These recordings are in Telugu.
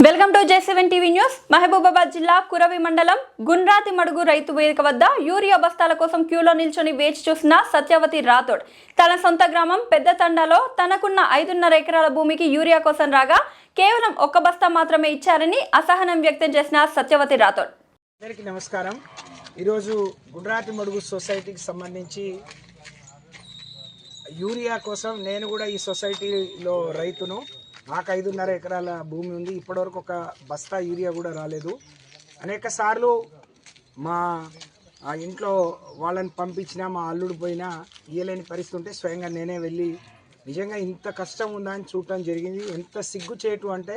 Welcome to J7 TV news. Mahabubabad జిల్లా కురవి మండలం గుండ్రాతి మడుగు రైతు వేదిక వద్ద యూరియా బస్తాల కోసం క్యూలో నిల్చొని వేచి చూసిన సత్యవతి రాథోడ్ తన సొంత గ్రామం పెద్ద తండాలో తనకున్న 5.5 ఎకరాల భూమికి యూరియా కోసం రాగా కేవలం ఒక్క బస్తా మాత్రమే ఇచ్చారని అసహనం వ్యక్తం చేసిన సత్యవతి రాథోడ్. అందరికీ నమస్కారం. ఈరోజు గుండ్రాతి మడుగు సొసైటీకి సంబంధించి యూరియా కోసం నేను కూడా ఈ సొసైటీలో రైతును. నాకు 5.5 ఎకరాల భూమి ఉంది. ఇప్పటివరకు ఒక బస్తా యూరియా కూడా రాలేదు. అనేక సార్లు మా ఇంట్లో వాళ్ళని పంపించినా మా అల్లుడు పోయినా ఇయ్యలేని పరిస్థితి ఉంటే స్వయంగా నేనే వెళ్ళి నిజంగా ఇంత కష్టం ఉందా అని చూడటం జరిగింది. ఎంత సిగ్గుచేటు అంటే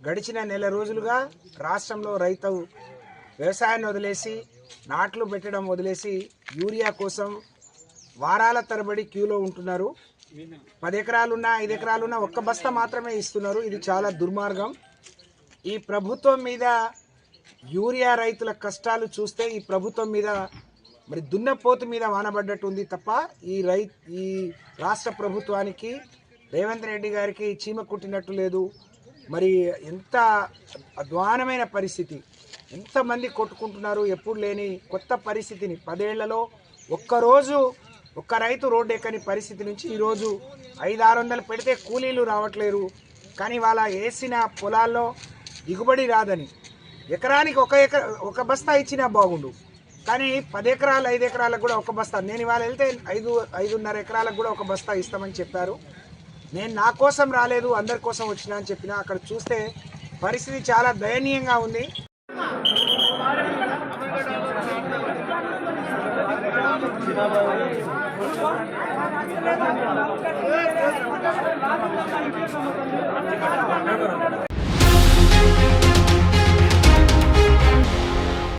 గడిచిన నెల రోజులుగా రాష్ట్రంలో రైతు వ్యవసాయాన్ని వదిలేసి నాట్లు పెట్టడం వదిలేసి యూరియా కోసం వారాల తరబడి క్యూలో ఉంటున్నారు. 10 ఎకరాలున్నా 5 ఎకరాలున్నా ఒక్క బస్తా మాత్రమే ఇస్తున్నారు. ఇది చాలా దుర్మార్గం. ఈ ప్రభుత్వం మీద యూరియా రైతుల కష్టాలు చూస్తే ఈ ప్రభుత్వం మీద మరి దున్నపోతు మీద వానబడ్డట్టు ఉంది తప్ప ఈ రాష్ట్ర ప్రభుత్వానికి రేవంత్ రెడ్డి గారికి చీమ కుట్టినట్టు లేదు. మరి ఎంత అధ్వానమైన పరిస్థితి, ఎంతమంది కొట్టుకుంటున్నారు. ఎప్పుడు లేని కొత్త పరిస్థితిని 10 ఏళ్లలో ఒక్కరోజు ఒక్క రైతు రోడ్డు ఎక్కని పరిస్థితి నుంచి ఈరోజు 500-600 పెడితే కూలీలు రావట్లేరు. కానీ వాళ్ళ వేసిన పొలాల్లో దిగుబడి రాదని ఎకరానికి ఒక బస్తా ఇచ్చినా బాగుండు. కానీ 10 ఎకరాలు 5 ఎకరాలకు కూడా ఒక బస్తా. నేను ఇవాళ వెళ్తే 5.5 ఎకరాలకు కూడా ఒక బస్తా ఇస్తామని చెప్పారు. నేను నా కోసం రాలేదు, అందరి కోసం వచ్చినా అని చెప్పిన. అక్కడ చూస్తే పరిస్థితి చాలా దయనీయంగా ఉంది.